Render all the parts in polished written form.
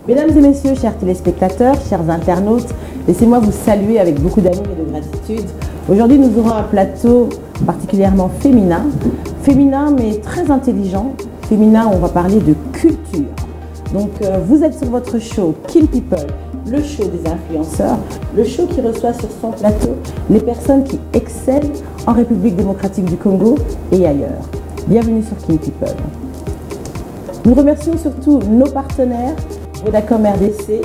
Mesdames et messieurs, chers téléspectateurs, chers internautes, laissez-moi vous saluer avec beaucoup d'amour et de gratitude. Aujourd'hui, nous aurons un plateau particulièrement féminin, mais très intelligent. Féminin, on va parler de culture. Donc, vous êtes sur votre show Kin People, le show des influenceurs, le show qui reçoit sur son plateau les personnes qui excellent en République démocratique du Congo et ailleurs. Bienvenue sur Kin People. Nous remercions surtout nos partenaires, Vodacom RDC,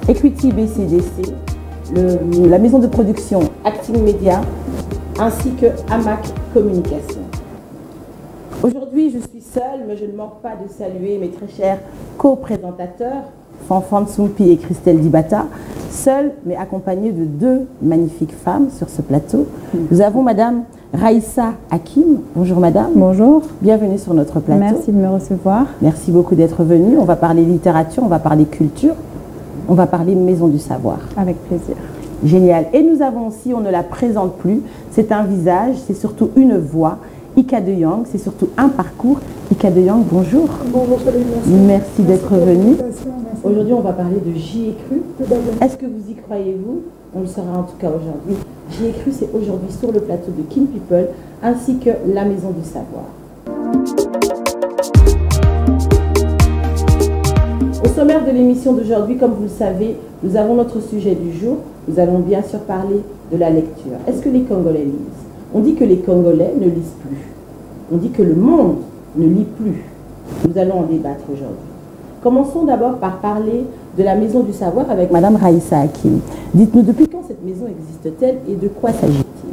Equity BCDC, la maison de production Acting Media, ainsi que Amac Communication. Aujourd'hui, je suis seule, mais je ne manque pas de saluer mes très chers co-présentateurs, Fanfan Tsumpi et Christelle Dibata, seule, mais accompagnée de deux magnifiques femmes sur ce plateau. Nous avons Madame Raïssa Hakim. Bonjour Madame. Bonjour. Bienvenue sur notre plateau. Merci de me recevoir. Merci beaucoup d'être venue. On va parler littérature, on va parler culture, on va parler maison du savoir. Avec plaisir. Génial. Et nous avons aussi, on ne la présente plus, c'est un visage, c'est surtout une voix. Ika De Young, c'est surtout un parcours. Ika De Young, bonjour. Bonjour, merci. Merci d'être venue. Aujourd'hui, on va parler de J'y ai cru. Est-ce que vous y croyez-vous? On le saura en tout cas aujourd'hui. J'y ai cru, c'est aujourd'hui sur le plateau de Kin People, ainsi que la Maison du Savoir. Au sommaire de l'émission d'aujourd'hui, comme vous le savez, nous avons notre sujet du jour. Nous allons bien sûr parler de la lecture. Est-ce que les Congolais lisent? On dit que les Congolais ne lisent plus. On dit que le monde ne lit plus. Nous allons en débattre aujourd'hui. Commençons d'abord par parler de la Maison du Savoir avec Madame Raïssa Hakim. Dites-nous, depuis quand cette maison existe-t-elle et de quoi s'agit-il?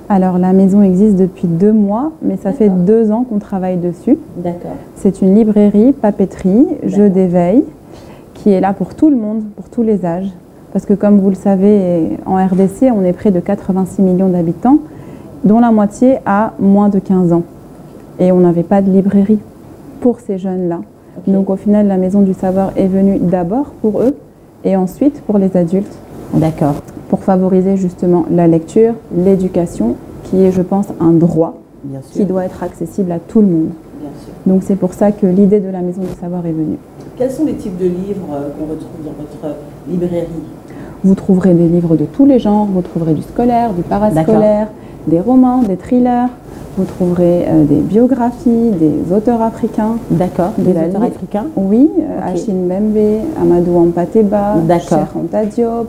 Alors, la maison existe depuis 2 mois, mais ça fait 2 ans qu'on travaille dessus. D'accord. C'est une librairie, papeterie, jeu d'éveil, qui est là pour tout le monde, pour tous les âges. Parce que comme vous le savez, en RDC, on est près de 86 millions d'habitants, dont la moitié a moins de 15 ans. Et on n'avait pas de librairie pour ces jeunes-là. Okay. Donc au final, la Maison du Savoir est venue d'abord pour eux et ensuite pour les adultes. D'accord. Pour favoriser justement la lecture, l'éducation, qui est, je pense, un droit qui doit être accessible à tout le monde. Bien sûr. Donc c'est pour ça que l'idée de la Maison du Savoir est venue. Quels sont les types de livres qu'on retrouve dans votre librairie? Vous trouverez des livres de tous les genres, vous trouverez du scolaire, du parascolaire, des romans, des thrillers, vous trouverez des biographies, des auteurs africains. D'accord, des auteurs africains? Oui, Achille Mbembe, Amadou Ampateba, Cheikh Anta Diop,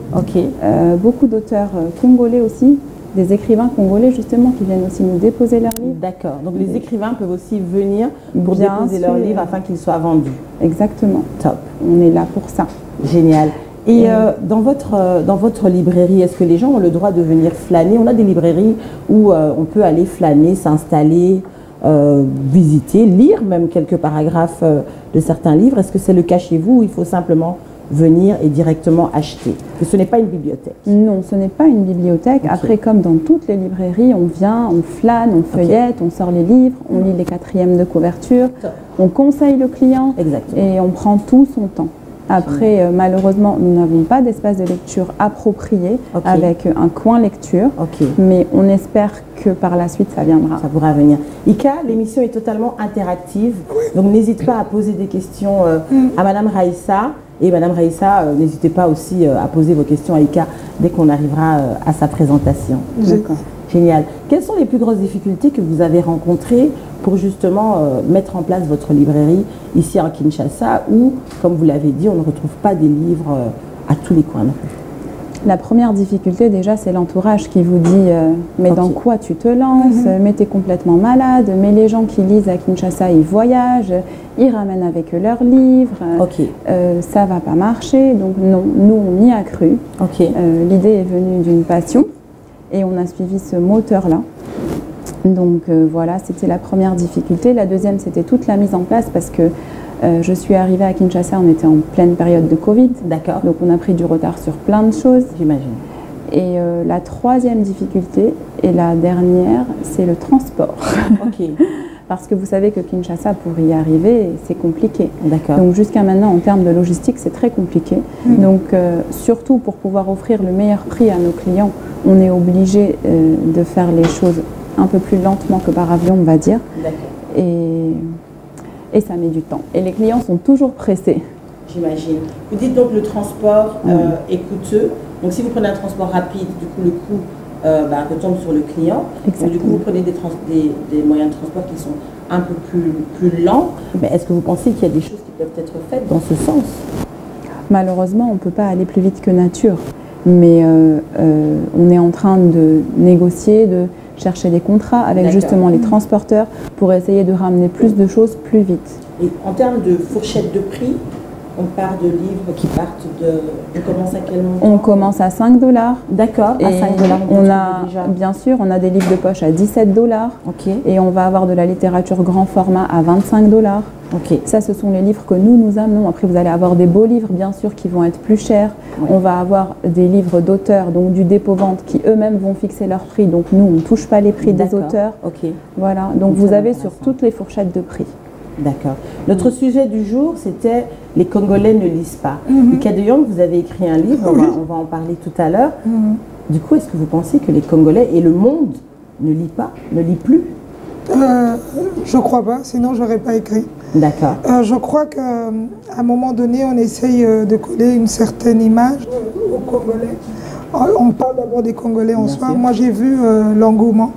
beaucoup d'auteurs congolais aussi, des écrivains congolais justement qui viennent aussi nous déposer leurs livres. D'accord, donc les écrivains peuvent aussi venir pour déposer leurs livres afin qu'ils soient vendus. Exactement. Top. On est là pour ça. Génial. Et dans votre librairie, est-ce que les gens ont le droit de venir flâner? On a des librairies où on peut aller flâner, s'installer, visiter, lire même quelques paragraphes de certains livres. Est-ce que c'est le cas chez vous ou il faut simplement venir et directement acheter? Que ce n'est pas une bibliothèque? Non, ce n'est pas une bibliothèque. Okay. Après, comme dans toutes les librairies, on vient, on flâne, on feuillette, on sort les livres, on lit les 4e de couverture, on conseille le client. Exactement. Et on prend tout son temps. Après, malheureusement, nous n'avons pas d'espace de lecture approprié avec un coin lecture, mais on espère que par la suite, ça viendra. Ça pourra venir. Ika, l'émission est totalement interactive, donc n'hésite pas à poser des questions à Madame Raïssa. Et Madame Raïssa, n'hésitez pas aussi à poser vos questions à Ika dès qu'on arrivera à sa présentation. D'accord. Génial. Quelles sont les plus grosses difficultés que vous avez rencontrées pour justement mettre en place votre librairie ici en Kinshasa où, comme vous l'avez dit, on ne retrouve pas des livres à tous les coins? La première difficulté déjà, c'est l'entourage qui vous dit mais dans quoi tu te lances? Mais t'es complètement malade. Mais les gens qui lisent à Kinshasa, ils voyagent, ils ramènent avec eux leurs livres. Ça va pas marcher. Donc non, nous on y a cru. L'idée est venue d'une passion. Et on a suivi ce moteur-là. Donc voilà, c'était la première difficulté. La deuxième, c'était toute la mise en place parce que je suis arrivée à Kinshasa, on était en pleine période de Covid. D'accord. Donc on a pris du retard sur plein de choses. J'imagine. Et la troisième difficulté, et la dernière, c'est le transport. parce que vous savez que Kinshasa, pour y arriver, c'est compliqué. D'accord. Donc jusqu'à maintenant, en termes de logistique, c'est très compliqué. Donc surtout pour pouvoir offrir le meilleur prix à nos clients, on est obligé de faire les choses un peu plus lentement que par avion, on va dire. Et ça met du temps. Et les clients sont toujours pressés. J'imagine. Vous dites donc le transport est coûteux. Donc si vous prenez un transport rapide, du coup le coût retombe sur le client. Donc, du coup vous prenez des moyens de transport qui sont un peu plus lents. Mais est-ce que vous pensez qu'il y a des choses qui peuvent être faites dans ce sens? Malheureusement, on ne peut pas aller plus vite que nature. Mais on est en train de négocier, de chercher des contrats avec justement les transporteurs pour essayer de ramener plus de choses plus vite. Et en termes de fourchette de prix, on part de livres qui partent de... On commence à quel montant? On commence à 5 $. D'accord, à 5 $. On a, bien sûr, on a des livres de poche à 17 $. Ok. Et on va avoir de la littérature grand format à 25 $. Ok. Ça, ce sont les livres que nous amenons. Après, vous allez avoir des beaux livres, bien sûr, qui vont être plus chers. Ouais. On va avoir des livres d'auteurs, donc du dépôt-vente, qui eux-mêmes vont fixer leur prix. Donc nous, on ne touche pas les prix des auteurs. Ok. Voilà. Donc vous avez sur toutes les fourchettes de prix. D'accord. Notre sujet du jour, c'était « Les Congolais ne lisent pas ». Ika de Jong, vous avez écrit un livre, on va en parler tout à l'heure. Du coup, est-ce que vous pensez que les Congolais et le monde ne lit pas, ne lit plus? Je crois pas, sinon j'aurais pas écrit. D'accord. Je crois qu'à un moment donné, on essaye de coller une certaine image aux Congolais. On parle d'abord des Congolais en soi. Moi, j'ai vu l'engouement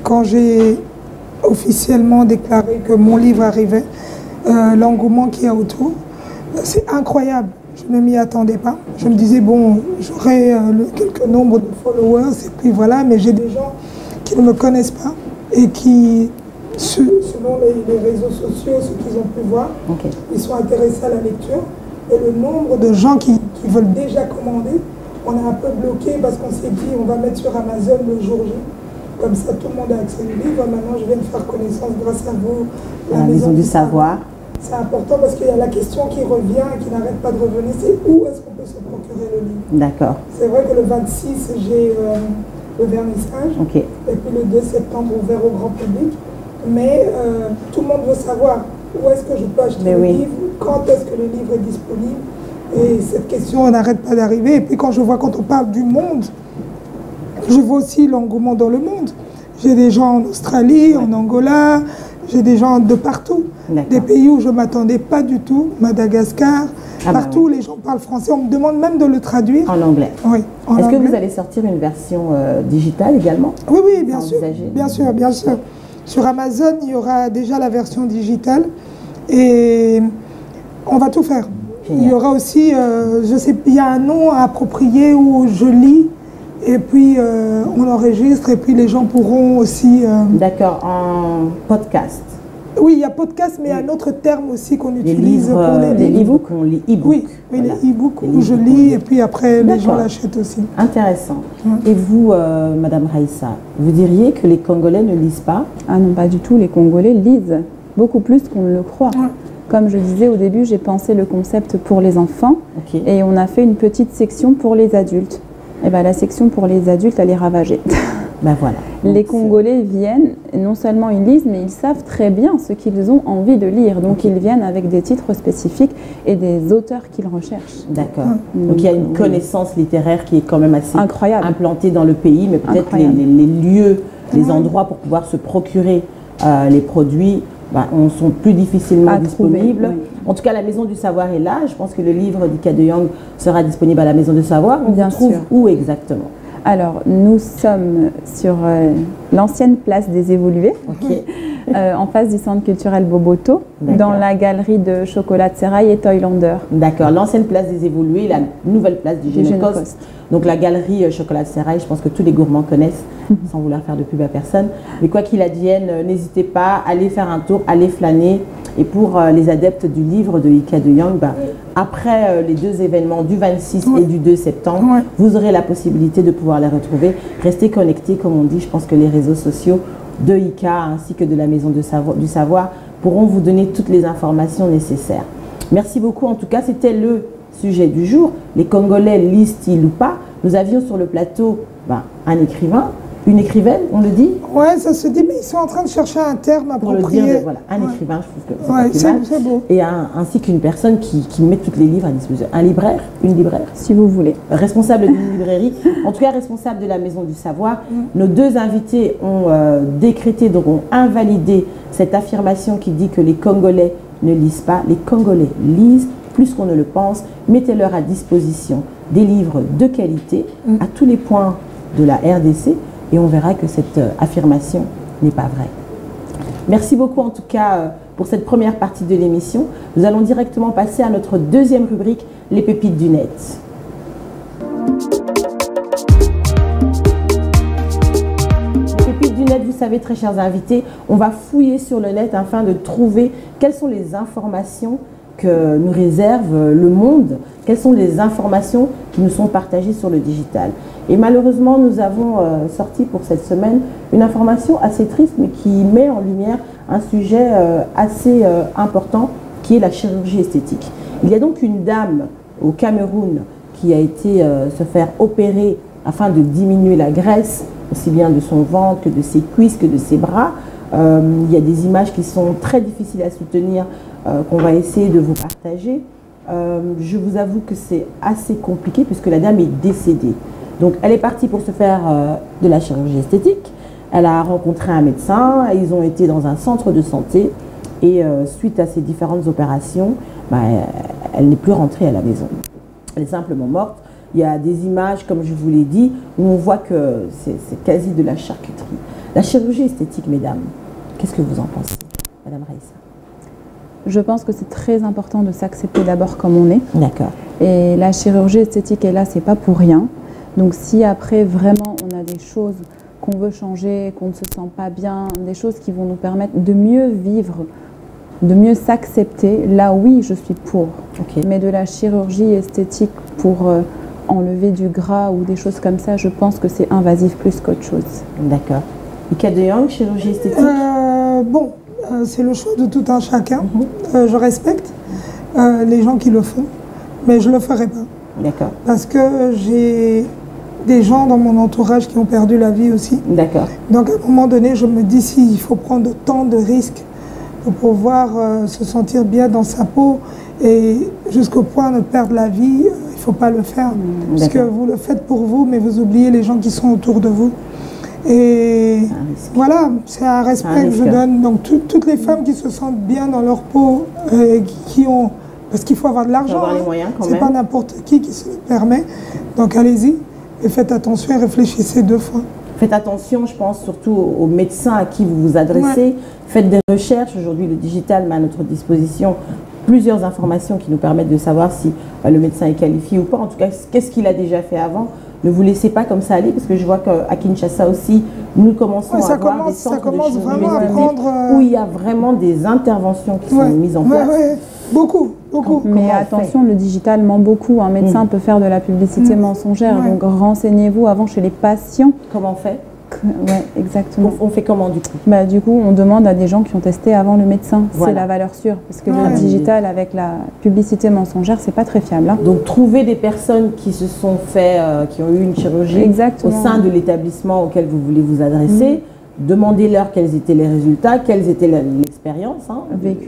quand j'ai officiellement déclaré que mon livre arrivait, l'engouement qu'il y a autour. C'est incroyable, je ne m'y attendais pas. Je me disais, bon, j'aurai quelques nombres de followers, et puis voilà, mais j'ai des gens qui ne me connaissent pas et qui, selon les réseaux sociaux, ce qu'ils ont pu voir, ils sont intéressés à la lecture. Et le nombre de gens qui veulent déjà commander, on a un peu bloqué parce qu'on s'est dit, on va mettre sur Amazon le jour J. Comme ça, tout le monde a accès au livre. Maintenant, je viens de faire connaissance grâce à vous. La Maison du Savoir. C'est important parce qu'il y a la question qui revient et qui n'arrête pas de revenir, c'est où est-ce qu'on peut se procurer le livre? D'accord. C'est vrai que le 26, j'ai le vernissage. Et puis le 2 septembre, ouvert au grand public. Mais tout le monde veut savoir où est-ce que je peux acheter le livre, quand est-ce que le livre est disponible. Et cette question n'arrête pas d'arriver. Et puis quand on parle du monde, je vois aussi l'engouement dans le monde. J'ai des gens en Australie, en Angola, j'ai des gens de partout. Des pays où je ne m'attendais pas du tout, Madagascar, partout les gens parlent français. On me demande même de le traduire. En anglais. Oui. Est-ce que vous allez sortir une version digitale également? Oui, oui, bien sûr. Bien sûr, bien sûr. Sur Amazon, il y aura déjà la version digitale et on va tout faire. Génial. Il y aura aussi, je sais, il y a un nom approprié où je lis. Et puis, on enregistre et puis les gens pourront aussi... D'accord, en podcast. Oui, il y a podcast, mais il y a un autre terme aussi qu'on utilise pour les e-books. On lit e-book. Oui, voilà. Les e-books où je lis et puis après les gens l'achètent aussi. Intéressant. Et vous, Madame Raïssa, vous diriez que les Congolais ne lisent pas? Ah non, pas du tout. Les Congolais lisent beaucoup plus qu'on ne le croit. Comme je disais au début, j'ai pensé le concept pour les enfants et on a fait une petite section pour les adultes. Et ben, la section pour les adultes, elle est ravagée. Ben voilà. Les Congolais viennent, non seulement ils lisent, mais ils savent très bien ce qu'ils ont envie de lire. Donc ils viennent avec des titres spécifiques et des auteurs qu'ils recherchent. D'accord. Donc il y a une connaissance littéraire qui est quand même assez incroyable, implantée dans le pays, mais peut-être les lieux, les endroits pour pouvoir se procurer les produits sont plus difficilement disponibles. En tout cas, la Maison du Savoir est là. Je pense que le livre d'Ika de Jong sera disponible à la Maison du Savoir. On se trouve où exactement? Alors, nous sommes sur l'ancienne place des Évolués, en face du centre culturel Boboto, dans la galerie de Chocolat de Serrail et Toylander. D'accord, l'ancienne place des Évolués, la nouvelle place du Génocoste. Donc la galerie Chocolat de Serrail, je pense que tous les gourmands connaissent, sans vouloir faire de pub à personne. Mais quoi qu'il advienne, n'hésitez pas, allez faire un tour, allez flâner. Et pour les adeptes du livre de Ika de Jong, après les deux événements du 26 et du 2 septembre, vous aurez la possibilité de pouvoir les retrouver. Restez connectés, comme on dit. Je pense que les réseaux sociaux de Ika ainsi que de la Maison du Savoir pourront vous donner toutes les informations nécessaires. Merci beaucoup. En tout cas, c'était le sujet du jour. Les Congolais lisent-ils ou pas? Nous avions sur le plateau un écrivain, Une écrivaine, on le dit? Ouais, ça se dit, mais ils sont en train de chercher un terme approprié. Pour le dire, voilà, un écrivain, je trouve que c'est beau. Et ainsi qu'une personne qui met tous les livres à disposition. Un libraire, une libraire, si vous voulez. Responsable d'une librairie, en tout cas responsable de la Maison du Savoir. Nos deux invités ont décrété, donc ont invalidé cette affirmation qui dit que les Congolais ne lisent pas. Les Congolais lisent plus qu'on ne le pense. Mettez-leur à disposition des livres de qualité à tous les points de la RDC et on verra que cette affirmation n'est pas vraie. Merci beaucoup en tout cas pour cette première partie de l'émission. Nous allons directement passer à notre deuxième rubrique, les pépites du net. Les pépites du net, vous savez très chers invités, on va fouiller sur le net afin de trouver quelles sont les informations que nous réserve le monde, quelles sont les informations qui nous sont partagées sur le digital. Et malheureusement, nous avons sorti pour cette semaine une information assez triste, mais qui met en lumière un sujet assez important, qui est la chirurgie esthétique. Il y a donc une dame au Cameroun qui a été se faire opérer afin de diminuer la graisse, aussi bien de son ventre que de ses cuisses, que de ses bras. Il y a des images qui sont très difficiles à soutenir, qu'on va essayer de vous partager. Je vous avoue que c'est assez compliqué puisque la dame est décédée. Donc elle est partie pour se faire de la chirurgie esthétique. Elle a rencontré un médecin, ils ont été dans un centre de santé et suite à ces différentes opérations, elle n'est plus rentrée à la maison. Elle est simplement morte. Il y a des images, comme je vous l'ai dit, où on voit que c'est quasi de la charcuterie. La chirurgie esthétique, mesdames, qu'est-ce que vous en pensez, Madame Raïssa? Je pense que c'est très important de s'accepter d'abord comme on est. D'accord. Et la chirurgie esthétique est là, c'est pas pour rien. Donc si après vraiment on a des choses qu'on veut changer, qu'on ne se sent pas bien, des choses qui vont nous permettre de mieux vivre, de mieux s'accepter, là oui je suis pour. Okay. Mais de la chirurgie esthétique pour enlever du gras ou des choses comme ça, je pense que c'est invasif plus qu'autre chose. D'accord. Ika de Young, chirurgie esthétique? Bon, c'est le choix de tout un chacun. Je respecte les gens qui le font, mais je ne le ferai pas. D'accord. Parce que j'ai des gens dans mon entourage qui ont perdu la vie aussi. D'accord. Donc à un moment donné, je me dis s'il faut prendre tant de risques pour pouvoir se sentir bien dans sa peau et jusqu'au point de perdre la vie, il ne faut pas le faire. Parce que vous le faites pour vous, mais vous oubliez les gens qui sont autour de vous. Et voilà, c'est un respect que je donne. Donc toutes les femmes qui se sentent bien dans leur peau, qui ont... Parce qu'il faut avoir de l'argent, c'est pas n'importe qui se le permet. Donc allez-y et faites attention et réfléchissez 2 fois. Faites attention, je pense, surtout aux médecins à qui vous vous adressez. Ouais. Faites des recherches. Aujourd'hui, le digital met à notre disposition plusieurs informations qui nous permettent de savoir si le médecin est qualifié ou pas. En tout cas, qu'est-ce qu'il a déjà fait avant. Ne vous laissez pas comme ça aller, parce que je vois qu'à Kinshasa aussi, nous commençons à avoir des centres de chirurgie où il y a vraiment des interventions qui sont mises en place. Beaucoup. Mais attention, le digital ment beaucoup. Un médecin peut faire de la publicité mensongère, donc renseignez-vous avant chez les patients. Comment on fait? Oui, exactement. On fait comment du coup? Du coup, on demande à des gens qui ont testé avant le médecin. Voilà. C'est la valeur sûre. Parce que le digital avec la publicité mensongère, c'est pas très fiable. Hein. Donc, trouver des personnes qui se sont fait, qui ont eu une chirurgie au sein de l'établissement auquel vous voulez vous adresser. Demandez-leur quels étaient les résultats, quelle était l'expérience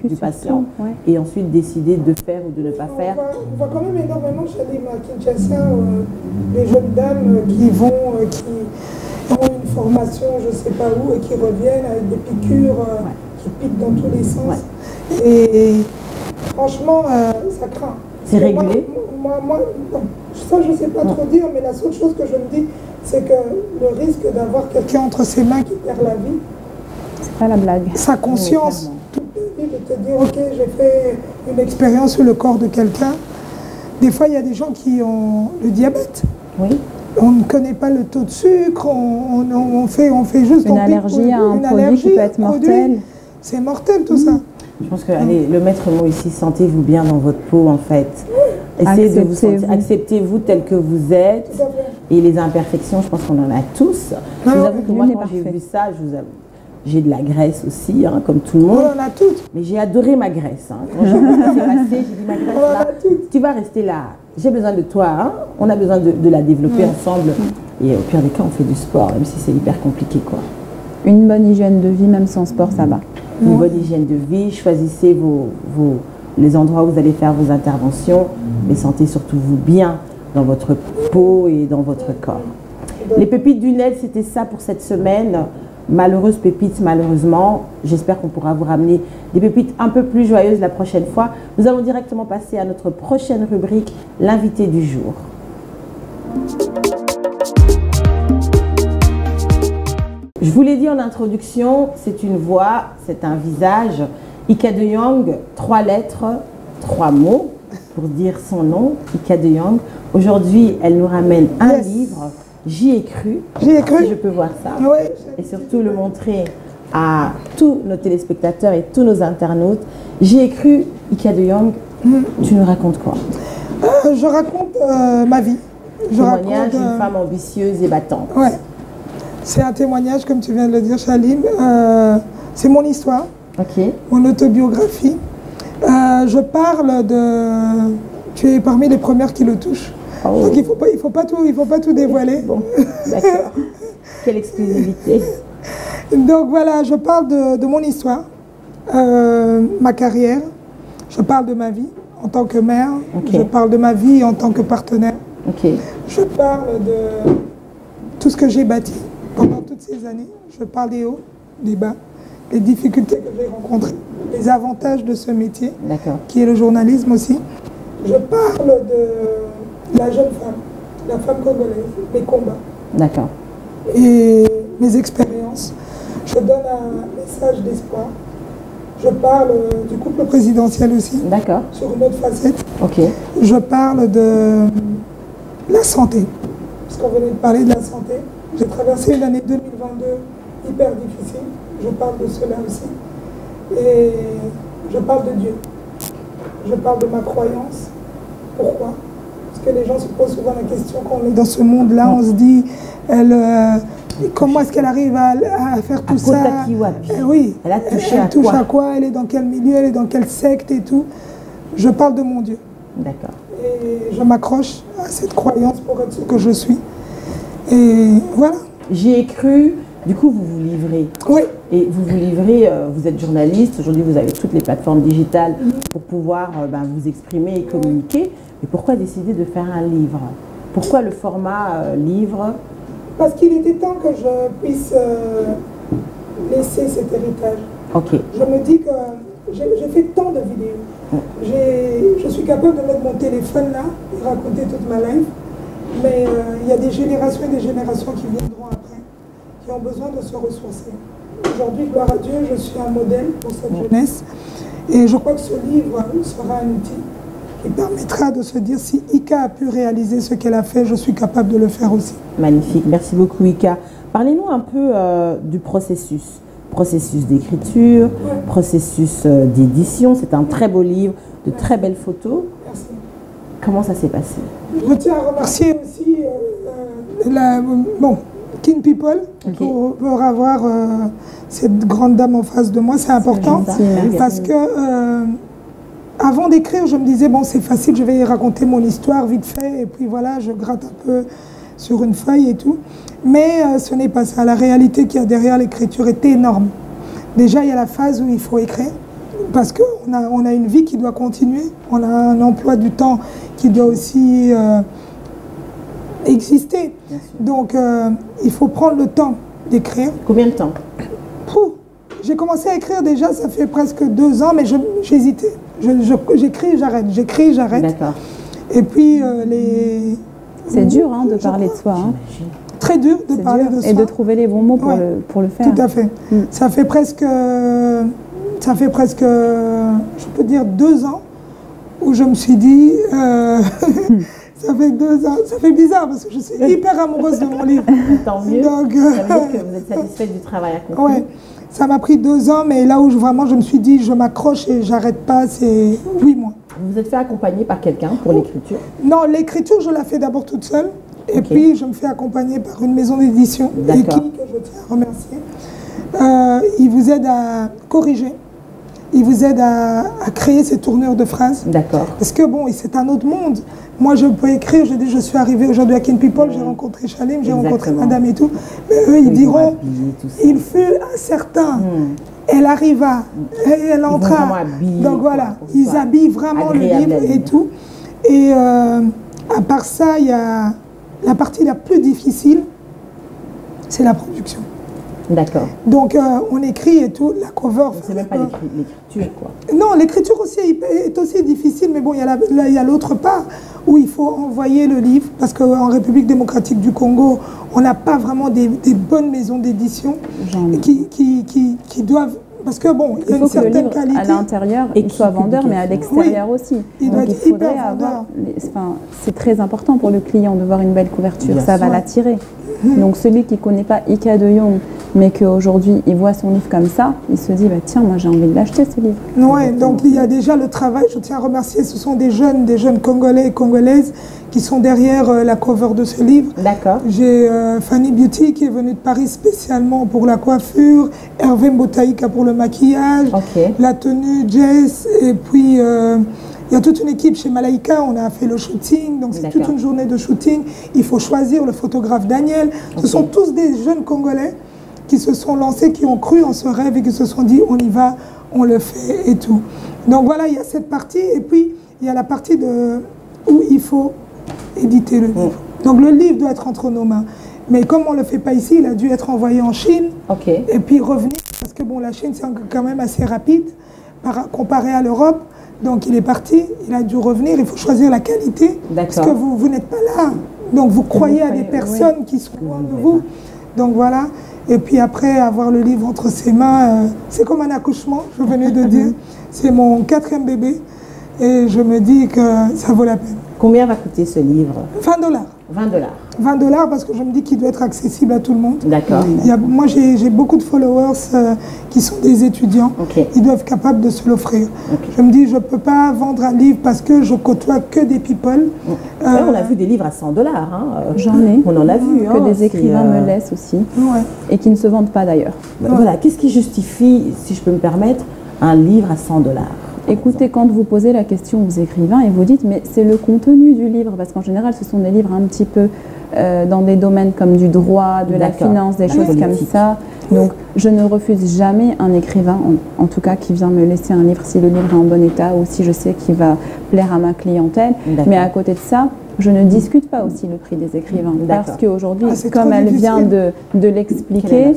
du patient, et ensuite décider de faire ou de ne pas faire. On voit quand même énormément chez les Kinshasa des jeunes dames qui ont une formation, je ne sais pas où, et qui reviennent avec des piqûres qui piquent dans tous les sens. Ouais. Et franchement, ça craint. C'est régulé? Moi, ça je ne sais pas trop dire, mais la seule chose que je me dis, c'est que le risque d'avoir quelqu'un entre ses mains qui perd la vie, c'est pas la blague. Sa conscience, toute la vie, de te dire, ok, j'ai fait une expérience sur le corps de quelqu'un. Des fois, il y a des gens qui ont le diabète. Oui. On ne connaît pas le taux de sucre, on fait juste... Une allergie à un produit qui peut être mortel. C'est mortel tout ça. Je pense que le maître mot ici, sentez-vous bien dans votre peau en fait. Essayez de vous sentir, acceptez-vous tel que vous êtes. Et les imperfections, je pense qu'on en a tous. Je vous avoue que moi, quand j'ai vu ça, je vous avoue, j'ai de la graisse aussi, comme tout le monde. On en a toutes. Mais j'ai adoré ma graisse. Quand j'ai vu ce qui s'est passé, j'ai dit ma graisse là, tu vas rester là j'ai besoin de toi, hein. On a besoin de la développer ensemble. Et au pire des cas, on fait du sport, même si c'est hyper compliqué, quoi. Une bonne hygiène de vie, même sans sport, ça va. Une bonne hygiène de vie, choisissez les endroits où vous allez faire vos interventions, mais sentez surtout vous bien dans votre peau et dans votre corps. Les pépites du net, c'était ça pour cette semaine. Malheureuses pépites, malheureusement. J'espère qu'on pourra vous ramener des pépites un peu plus joyeuses la prochaine fois. Nous allons directement passer à notre prochaine rubrique, l'invité du jour. Je vous l'ai dit en introduction, c'est une voix, c'est un visage. Ika de Jong, 3 lettres, 3 mots pour dire son nom, Ika de Jong. Aujourd'hui, elle nous ramène un livre, J'y ai cru. J'y ai cru. Si je peux voir ça. Oui. Et surtout le montrer à tous nos téléspectateurs et tous nos internautes. J'y ai cru, Ika de Jong. Tu nous racontes quoi? Je raconte ma vie. Témoignage d'une femme ambitieuse et battante. Ouais. C'est un témoignage, comme tu viens de le dire, Chalim. C'est mon histoire, mon autobiographie. Je parle de... Tu es parmi les premières qui le touchent. Oh. Donc il faut pas tout dévoiler. Bon, d'accord. Quelle exclusivité. Donc voilà, je parle de mon histoire, ma carrière. Je parle de ma vie en tant que mère. Je parle de ma vie en tant que partenaire. Je parle de tout ce que j'ai bâti pendant toutes ces années. Je parle des hauts, des bas, les difficultés que j'ai rencontrées, les avantages de ce métier, qui est le journalisme aussi. Je parle de la jeune femme, la femme congolaise, mes combats. Et mes expériences. Je donne un message d'espoir. Je parle du couple présidentiel aussi, sur une autre facette. Je parle de la santé, parce qu'on venait de parler de la santé. J'ai traversé une année 2022 hyper difficile. Je parle de cela aussi. Et je parle de Dieu. Je parle de ma croyance. Pourquoi? Parce que les gens se posent souvent la question quand on est dans ce monde-là, on se dit, comment est-ce qu'elle arrive à faire tout ça? Oui, elle touche à quoi? Elle est dans quel milieu? Elle est dans quelle secte et tout? Je parle de mon Dieu. Et je m'accroche à cette croyance pour être ce que je suis. Et voilà. J'y ai cru. Du coup, vous vous livrez. Oui. Et vous vous livrez, vous êtes journaliste. Aujourd'hui, vous avez toutes les plateformes digitales pour pouvoir vous exprimer et communiquer. Mais pourquoi décider de faire un livre? Pourquoi le format livre? Parce qu'il était temps que je puisse laisser cet héritage. Je me dis que j'ai fait tant de vidéos. Je suis capable de mettre mon téléphone là et raconter toute ma life. Mais il y a des générations et des générations qui viendront après, qui ont besoin de se ressourcer. Aujourd'hui, gloire à Dieu, je suis un modèle pour cette jeunesse. Et je crois que ce livre sera un outil qui permettra de se dire si Ika a pu réaliser ce qu'elle a fait, je suis capable de le faire aussi. Magnifique, merci beaucoup Ika. Parlez-nous un peu du processus. Processus d'écriture, processus d'édition. C'est un très beau livre, de très belles photos. Merci. Comment ça s'est passé? Je tiens à remercier aussi King People pour avoir cette grande dame en face de moi. C'est important parce que avant d'écrire, je me disais, bon, c'est facile, je vais y raconter mon histoire vite fait et puis voilà, je gratte un peu sur une feuille et tout. Mais ce n'est pas ça. La réalité qu'il y a derrière l'écriture est énorme. Déjà, il y a la phase où il faut écrire parce qu'on a une vie qui doit continuer. On a un emploi du temps qui doit aussi exister. Donc, il faut prendre le temps d'écrire. Combien de temps? J'ai commencé à écrire déjà, ça fait presque 2 ans, mais j'hésitais. J'écris, j'arrête. J'écris, j'arrête. Et puis, c'est dur de parler de soi. Très dur de parler de soi. Et de trouver les bons mots pour le faire. Tout à fait. Ça fait presque, je peux dire 2 ans, où je me suis dit, ça fait 2 ans, ça fait bizarre parce que je suis hyper amoureuse de mon livre. Tant mieux. Donc, ça veut dire que vous êtes satisfaite du travail accompli. Ouais, ça m'a pris 2 ans, mais là où vraiment je me suis dit, je m'accroche et j'arrête pas, c'est 8 mois. Vous vous êtes fait accompagner par quelqu'un pour l'écriture? Non, l'écriture, je la fais d'abord toute seule. Et puis, je me fais accompagner par une maison d'édition, que je tiens à remercier. Ils vous aident à corriger il vous aide à créer ces tournures de phrases. D'accord. Parce que bon, c'est un autre monde. Moi, je peux écrire, je dis, je suis arrivée aujourd'hui à Kin People, j'ai rencontré Chalim, j'ai rencontré Madame et tout. Mais eux, ils diront, il fut un certain, elle arriva, elle entra. Donc voilà, ils habillent vraiment le livre et tout. Et à part ça, il y a la partie la plus difficile, c'est la production. D'accord. Donc on écrit et tout, la cover. C'est même pas l'écriture, quoi. Non, l'écriture aussi est aussi difficile, mais bon, il y a l'autre part où il faut envoyer le livre, parce qu'en République démocratique du Congo, on n'a pas vraiment des bonnes maisons d'édition qui doivent. Parce que bon, il y a une certaine qualité. À l'intérieur, il soit vendeur, mais à l'extérieur aussi. Il doit être hyper vendeur. C'est très important pour le client de voir une belle couverture, ça va l'attirer. Donc celui qui ne connaît pas Ika de Jong, mais qu'aujourd'hui il voit son livre comme ça, il se dit bah, tiens, moi j'ai envie de l'acheter ce livre. Oui, donc il y a déjà le travail, je tiens à remercier, ce sont des jeunes Congolais et Congolaises qui sont derrière la cover de ce livre. D'accord. J'ai Fanny Beauty qui est venue de Paris spécialement pour la coiffure, Hervé Mbotaïka pour le maquillage, la tenue, Jess, et puis il y a toute une équipe chez Malaika, on a fait le shooting, donc c'est toute une journée de shooting. Il faut choisir le photographe Daniel. Ce sont tous des jeunes Congolais qui se sont lancés, qui ont cru en ce rêve et qui se sont dit on y va, on le fait et tout. Donc voilà, il y a cette partie et puis il y a la partie où il faut éditer le livre. Donc le livre doit être entre nos mains. Mais comme on ne le fait pas ici, il a dû être envoyé en Chine et puis revenir. Parce que bon, la Chine c'est quand même assez rapide comparé à l'Europe. Donc il est parti, il a dû revenir, il faut choisir la qualité, parce que vous n'êtes pas là. Donc vous croyez à des personnes qui sont loin de vous. Donc voilà, et puis après avoir le livre entre ses mains, c'est comme un accouchement, je venais de dire. C'est mon 4e bébé et je me dis que ça vaut la peine. Combien va coûter ce livre? 20 $. 20 $. 20 $ parce que je me dis qu'il doit être accessible à tout le monde. D'accord. Moi, j'ai beaucoup de followers qui sont des étudiants. Ils doivent être capables de se l'offrir. Je me dis, je ne peux pas vendre un livre parce que je côtoie que des people. On a vu des livres à 100 $. Hein. J'en ai. On en a vu. Que des écrivains me laissent aussi. Et qui ne se vendent pas d'ailleurs. Voilà. Qu'est-ce qui justifie, si je peux me permettre, un livre à 100 $? Écoutez, quand vous posez la question aux écrivains et vous dites, mais c'est le contenu du livre, parce qu'en général, ce sont des livres un petit peu dans des domaines comme du droit, de la finance, des choses comme ça. Donc, je ne refuse jamais un écrivain, en tout cas, qui vient me laisser un livre si le livre est en bon état ou si je sais qu'il va plaire à ma clientèle. Mais à côté de ça, je ne discute pas aussi le prix des écrivains. Parce qu'aujourd'hui, comme elle vient de l'expliquer,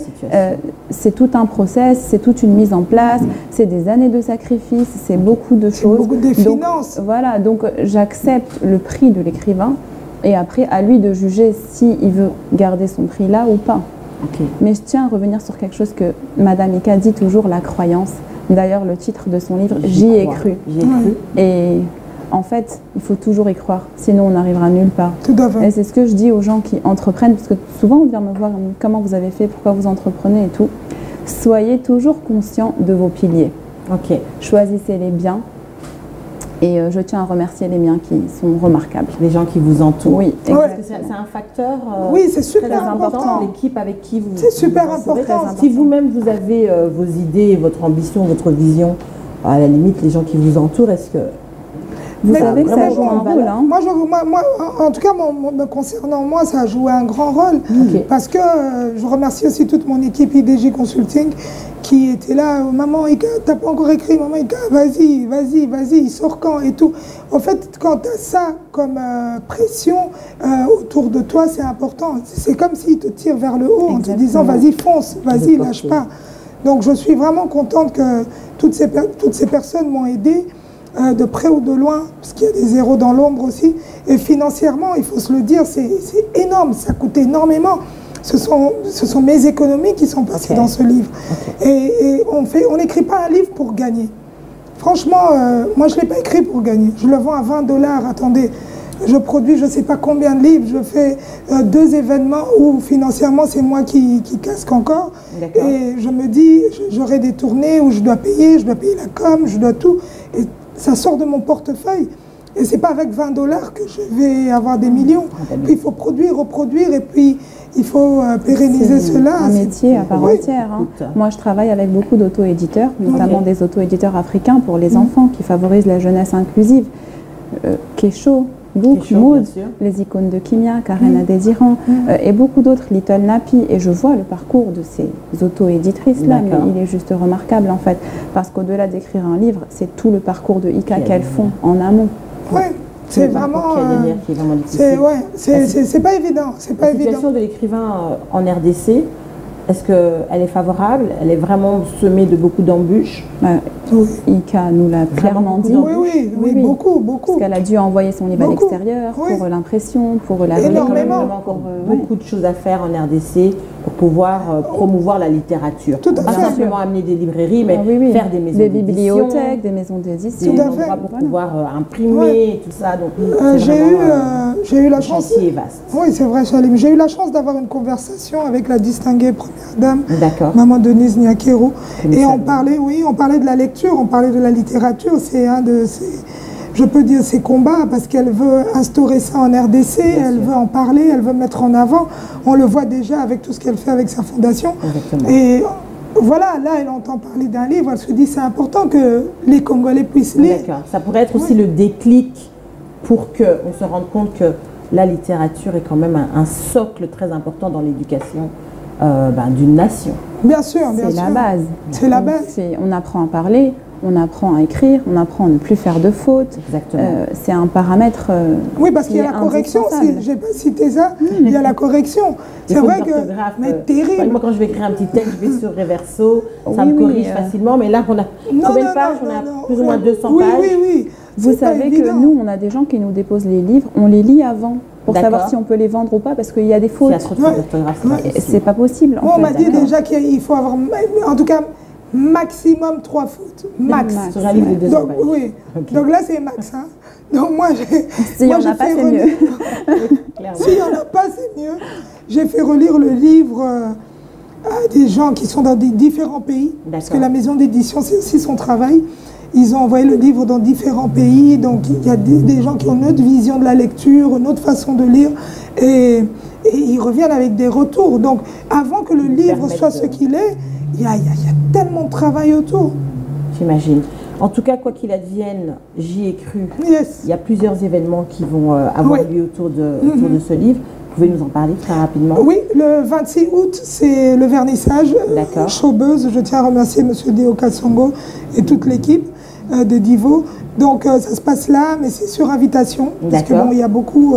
c'est tout un process, c'est toute une mise en place, c'est des années de sacrifice, c'est beaucoup de choses. Beaucoup de finances. Voilà, donc j'accepte le prix de l'écrivain et après, à lui de juger s'il veut garder son prix là ou pas. Mais je tiens à revenir sur quelque chose que Madame Ika dit toujours, la croyance. D'ailleurs, le titre de son livre, J'y ai cru. Et en fait, il faut toujours y croire, sinon on n'arrivera nulle part. Tout à fait. Et c'est ce que je dis aux gens qui entreprennent, parce que souvent on vient me voir, comment vous avez fait, pourquoi vous entreprenez et tout. Soyez toujours conscient de vos piliers. Choisissez-les bien. Et je tiens à remercier les miens qui sont remarquables. Les gens qui vous entourent. Oui, c'est un facteur c'est super très important. L'équipe avec qui vous... C'est super important. Si vous-même vous avez vos idées, votre ambition, votre vision, à la limite, les gens qui vous entourent, est-ce que... Vous savez que ça joue un rôle. Hein. Moi, en tout cas, me concernant moi, ça a joué un grand rôle. Parce que je remercie aussi toute mon équipe IDJ Consulting qui était là. Maman, t'as pas encore écrit, maman, vas-y, il sort quand et tout. En fait, quand tu as ça comme pression autour de toi, c'est important. C'est comme s'ils te tirent vers le haut en te disant, vas-y, fonce, vas-y, lâche pas. Donc, je suis vraiment contente que toutes ces personnes m'ont aidée. De près ou de loin, parce qu'il y a des zéros dans l'ombre aussi. Et financièrement, il faut se le dire, c'est énorme, ça coûte énormément. Ce sont mes économies qui sont passées dans ce livre. Et on n'écrit pas un livre pour gagner. Franchement, moi je ne l'ai pas écrit pour gagner. Je le vends à 20 $. Attendez, je produis je ne sais pas combien de livres, je fais 2 événements où financièrement c'est moi qui casque encore. Et je me dis, j'aurai des tournées où je dois payer la com, je dois tout. Et ça sort de mon portefeuille. Et c'est pas avec 20 $ que je vais avoir des millions. Puis il faut produire, reproduire, et puis il faut pérenniser cela. C'est un métier à part entière. Hein. Moi, je travaille avec beaucoup d'auto-éditeurs, notamment des auto-éditeurs africains pour les enfants qui favorisent la jeunesse inclusive. Kesho, Book, Mood, les icônes de Kimia, Karen Adésiran et beaucoup d'autres, Little Nappy. Et je vois le parcours de ces auto-éditrices-là, mais il est juste remarquable en fait. Parce qu'au-delà d'écrire un livre, c'est tout le parcours de ICA qu'elles font en amont. Oui, c'est vraiment... c'est pas évident. La situation de l'écrivain en RDC, est-ce qu'elle est favorable? Elle est vraiment semée de beaucoup d'embûches? ICA nous l'a clairement dit. Oui, beaucoup. Parce qu'elle a dû envoyer son livre à l'extérieur pour l'impression, pour la énormément. Il y a encore beaucoup de choses à faire en RDC pour pouvoir promouvoir la littérature. Tout à fait. Pas simplement amener des librairies, mais faire des maisons d'édition. Des bibliothèques, des maisons d'édition. Des endroits pour pouvoir imprimer, tout ça. Donc, j'ai eu la chance. Le chantier est vaste. Oui, c'est vrai, Chalim. J'ai eu la chance d'avoir une conversation avec la distinguée première dame, Maman Denise Nyakero. Et on parlait de la lecture, on parlait de la littérature. C'est un de ses, je peux dire, ses combats, parce qu'elle veut instaurer ça en RDC, elle veut en parler, elle veut mettre en avant. On le voit déjà avec tout ce qu'elle fait avec sa fondation. Exactement. Et voilà, là, elle entend parler d'un livre, elle se dit c'est important que les Congolais puissent lire. D'accord. Ça pourrait être aussi le déclic pour qu'on se rende compte que la littérature est quand même un socle très important dans l'éducation d'une nation. Bien sûr, bien sûr. C'est la base. C'est la base. On apprend à parler, on apprend à écrire, on apprend à ne plus faire de fautes. Exactement. C'est un paramètre. Oui, parce qu'il y a la correction. Je n'ai pas cité ça. Il y a la correction. C'est vrai que. Mais terrible. Moi, quand je vais écrire un petit texte, je vais sur Reverso, ça me corrige facilement. Mais là, on a combien de pages? On a plus ou moins 200 pages. Oui. Vous savez que nous, on a des gens qui nous déposent les livres, on les lit avant pour savoir si on peut les vendre ou pas, parce qu'il y a des fautes. Il y a trop de fautes d'orthographe, c'est pas possible. On m'a dit déjà qu'il faut avoir, en tout cas, maximum 3 fautes. Max. Sur un livre de 200 pages. Oui. Donc là, c'est max. Hein. Donc moi, s'il n'y en a pas, c'est mieux. S'il n'y en a pas, c'est mieux. J'ai fait relire le livre à des gens qui sont dans des différents pays, parce que la maison d'édition, c'est aussi son travail. Ils ont envoyé le livre dans différents pays, donc il y a des gens qui ont une autre vision de la lecture, une autre façon de lire, et ils reviennent avec des retours. Donc avant que le livre soit ce qu'il est, il y a tellement de travail autour. J'imagine. En tout cas, quoi qu'il advienne, j'y ai cru. Yes. Il y a plusieurs événements qui vont avoir lieu autour de ce livre. Vous pouvez nous en parler très rapidement? Oui, le 26 août, c'est le vernissage. Showbuzz, je tiens à remercier M. Deo Kassongo et toute l'équipe de Divo. Donc ça se passe là, mais c'est sur invitation. Parce que bon, il y a beaucoup,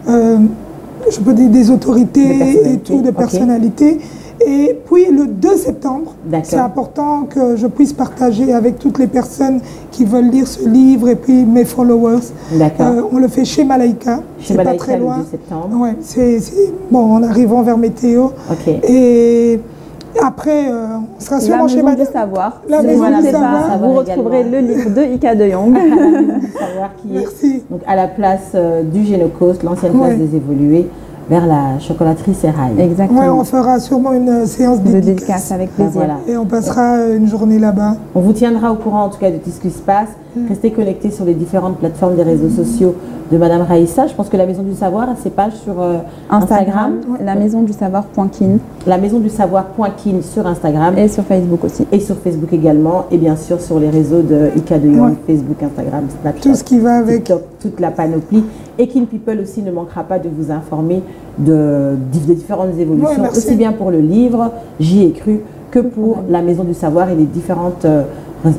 je peux dire, des autorités et tout, de personnalités. Et puis le 2 septembre, c'est important que je puisse partager avec toutes les personnes qui veulent lire ce livre et puis mes followers. On le fait chez Malaika, c'est pas très loin. Le 2 septembre. Ouais, c'est bon, en arrivant vers Météo. Et après, on sera sûrement chez Maison du Savoir. La Maison du Savoir. Vous retrouverez le livre de Ika de Jong. La Maison du Savoir qui est donc à la place du Génocos, l'ancienne place des Évolués, vers la chocolaterie Serrail. Exactement. Ouais, on fera sûrement une séance de dédicace avec plaisir. Et on passera une journée là-bas. On vous tiendra au courant en tout cas de tout ce qui se passe. Restez connectés sur les différentes plateformes des réseaux sociaux de Madame Raïssa. Je pense que la Maison du Savoir a ses pages sur Instagram. La Maison du Savoir.kin. La Maison du Savoir.kin sur Instagram. Et sur Facebook aussi. Et sur Facebook également. Et bien sûr sur les réseaux de Ika de Jong, Facebook, Instagram, Snapchat. Tout ce qui va avec. TikTok, toute la panoplie. Et Kin People aussi ne manquera pas de vous informer des différentes évolutions, aussi bien pour le livre, j'y ai cru, que pour la Maison du Savoir et les différentes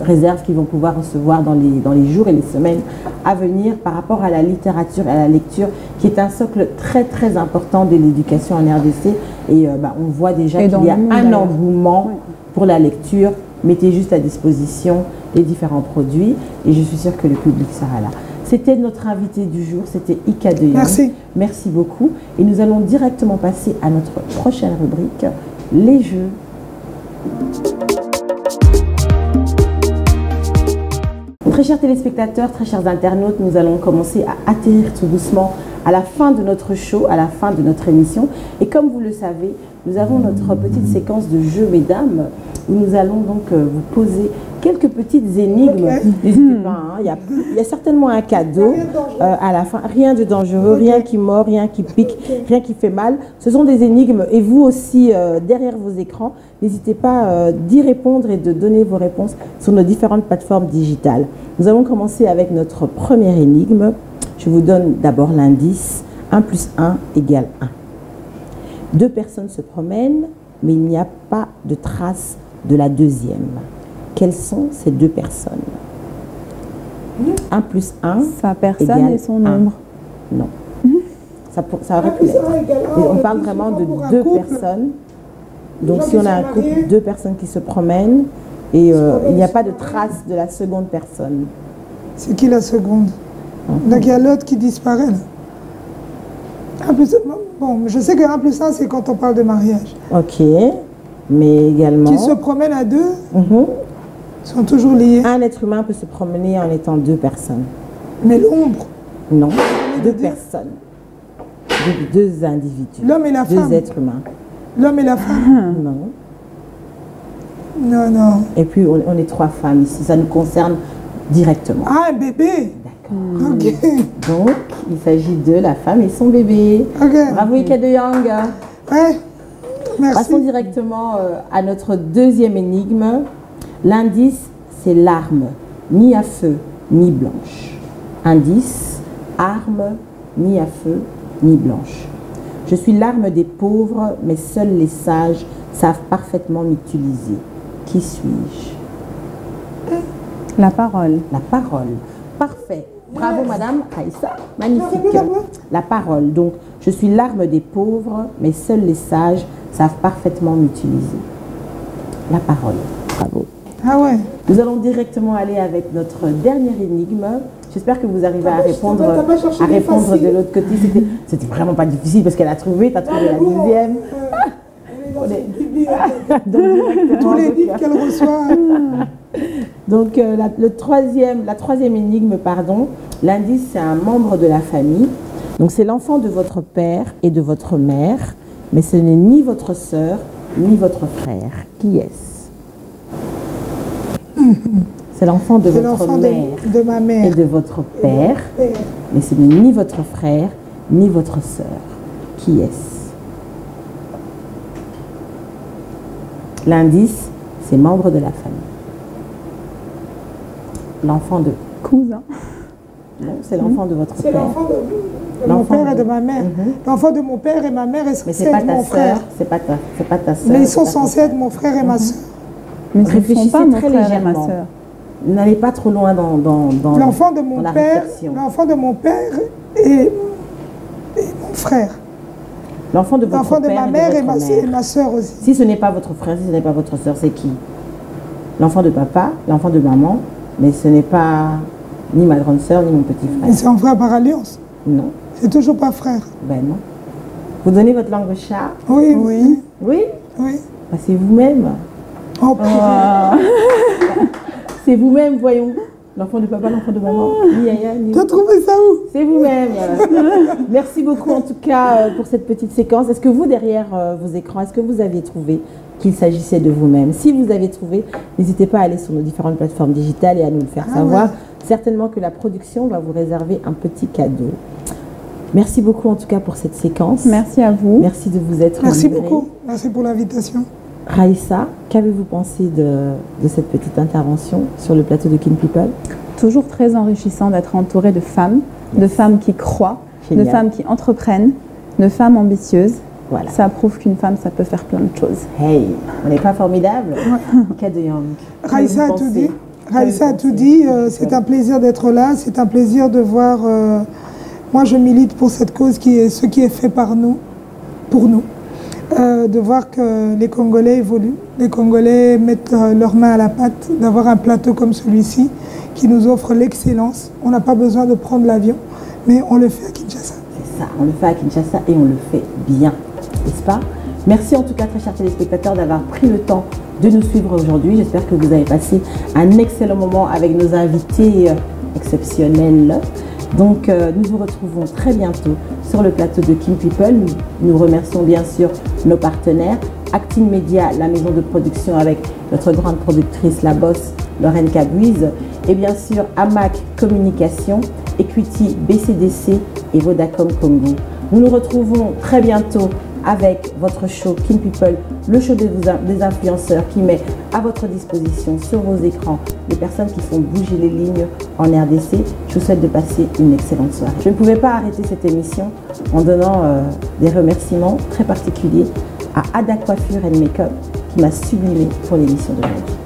réserves qu'ils vont pouvoir recevoir dans les jours et les semaines à venir par rapport à la littérature et à la lecture, qui est un socle très très important de l'éducation en RDC. Et on voit déjà qu'il y a un engouement pour la lecture. Mettez juste à disposition les différents produits et je suis sûre que le public sera là. C'était notre invité du jour, c'était Ika de Jong. Merci. Merci beaucoup. Et nous allons directement passer à notre prochaine rubrique, les jeux. Très chers téléspectateurs, très chers internautes, nous allons commencer à atterrir tout doucement à la fin de notre show, à la fin de notre émission. Et comme vous le savez, nous avons notre petite séquence de jeux, mesdames, où nous allons donc vous poser quelques petites énigmes. N'hésitez pas, hein. Il y a certainement un cadeau à la fin. Rien de dangereux, rien qui mord, rien qui pique, rien qui fait mal. Ce sont des énigmes et vous aussi, derrière vos écrans, n'hésitez pas d'y répondre et de donner vos réponses sur nos différentes plateformes digitales. Nous allons commencer avec notre première énigme. Je vous donne d'abord l'indice 1 plus 1 égale 1. Deux personnes se promènent, mais il n'y a pas de trace de la deuxième. Quelles sont ces deux personnes? 1 plus 1 sa personne égale et son 1. nombre. Non. Ça aurait pu l'être. On parle vraiment de deux personnes. Donc si on a un couple, deux personnes qui se promènent et il n'y a pas de trace de la seconde personne. C'est qui la seconde? Donc il y a l'autre qui disparaît là. 1 plus 1, bon, je sais que 1 plus 1 c'est quand on parle de mariage. Ok, mais également... Qui se promènent à deux, sont toujours liés. Un être humain peut se promener en étant deux personnes. Mais l'ombre? Non, deux personnes. Deux individus. L'homme et la femme? Deux êtres humains. L'homme et la femme? Non. Non, non. Et puis on est trois femmes ici, ça nous concerne directement. Ah, un bébé? D'accord. Ok. Donc, il s'agit de la femme et son bébé. Ok. Bravo Ika de Young. Ouais. Merci. Passons directement à notre deuxième énigme. L'indice, c'est l'arme, ni à feu, ni blanche. Indice, arme, ni à feu, ni blanche. Je suis l'arme des pauvres, mais seuls les sages savent parfaitement m'utiliser. Qui suis-je? La parole. La parole. Parfait. Bravo Madame Aïssa. Magnifique. La parole. Donc, je suis l'arme des pauvres, mais seuls les sages savent parfaitement m'utiliser. La parole. Bravo. Ah ouais. Nous allons directement aller avec notre dernière énigme. J'espère que vous arrivez à répondre de l'autre côté. C'était vraiment pas difficile parce qu'elle a trouvé, tu as trouvé la deuxième. Tous les livres qu'elle reçoit. Donc la troisième énigme, pardon, l'indice c'est un membre de la famille. Donc c'est l'enfant de votre père et de votre mère, mais ce n'est ni votre sœur ni votre frère. Qui est-ce? C'est l'enfant de votre mère de ma mère et de votre père, mais ce n'est ni votre frère ni votre sœur. Qui est-ce? L'indice, c'est membre de la famille. L'enfant de... Cousin. Non, c'est l'enfant de votre C'est père. l'enfant de mon père et de ma mère. L'enfant de mon père et ma mère est Mais censé c'est pas être ta mon frère. sœur, c'est pas ta sœur. Mais ils sont censés être mon frère et ma sœur. Mais ce ne sont Réfléchissez pas mon très frère et ma légèrement. sœur. N'allez pas trop loin dans L'enfant de mon la père, réflexion. l'enfant de mon père et mon frère. L'enfant de votre L'enfant de père ma mère et mère. ma sœur aussi. Si ce n'est pas votre frère, si ce n'est pas votre sœur, c'est qui? L'enfant de papa, l'enfant de maman, mais ce n'est pas ni ma grande sœur ni mon petit Mais frère. c'est un frère par alliance. Non, C'est toujours pas frère. ben non. Vous donnez votre langue au chat? Oui, oui, Oui? oui. Ben, c'est vous-même. Oh, C'est vous-même, voyons. L'enfant de papa, l'enfant de maman. Ni yaya, ni... t'as trouvé ça où? C'est vous-même. Merci beaucoup en tout cas pour cette petite séquence. Est-ce que vous, derrière vos écrans, est-ce que vous avez trouvé qu'il s'agissait de vous-même? Si vous avez trouvé, n'hésitez pas à aller sur nos différentes plateformes digitales et à nous le faire savoir. Ouais. Certainement que la production va vous réserver un petit cadeau. Merci beaucoup en tout cas pour cette séquence. Merci à vous. Merci de vous être Merci livré. beaucoup. Merci pour l'invitation. Raïssa, qu'avez-vous pensé de cette petite intervention sur le plateau de Kin People? Toujours très enrichissant d'être entourée de femmes qui croient, Génial. de femmes qui entreprennent, de femmes ambitieuses. Voilà. Ça prouve qu'une femme, ça peut faire plein de choses. Hey, on n'est pas formidable? Cas de Young. Raïssa a tout dit. Raïssa a tout dit. C'est un plaisir d'être là. C'est un plaisir de voir. Moi, je milite pour cette cause qui est ce qui est fait par nous, pour nous. De voir que les Congolais évoluent. Les Congolais mettent leurs mains à la pâte. D'avoir un plateau comme celui-ci qui nous offre l'excellence. On n'a pas besoin de prendre l'avion, mais on le fait à Kinshasa. C'est ça, on le fait à Kinshasa et on le fait bien, n'est-ce pas? Merci en tout cas, très chers téléspectateurs, d'avoir pris le temps de nous suivre aujourd'hui. J'espère que vous avez passé un excellent moment avec nos invités exceptionnels. Donc, nous vous retrouvons très bientôt sur le plateau de Kin People. Nous remercions bien sûr nos partenaires. Acting Media, la maison de production avec notre grande productrice, la boss Lorraine Cabouise, et bien sûr AMAC Communication, Equity BCDC et Vodacom Congo. Nous nous retrouvons très bientôt avec votre show Kin People, le show des influenceurs qui met à votre disposition sur vos écrans les personnes qui font bouger les lignes en RDC. Je vous souhaite de passer une excellente soirée. Je ne pouvais pas arrêter cette émission en donnant des remerciements très particuliers à Ada Coiffure & Make-up qui m'a sublimé pour l'émission d'aujourd'hui.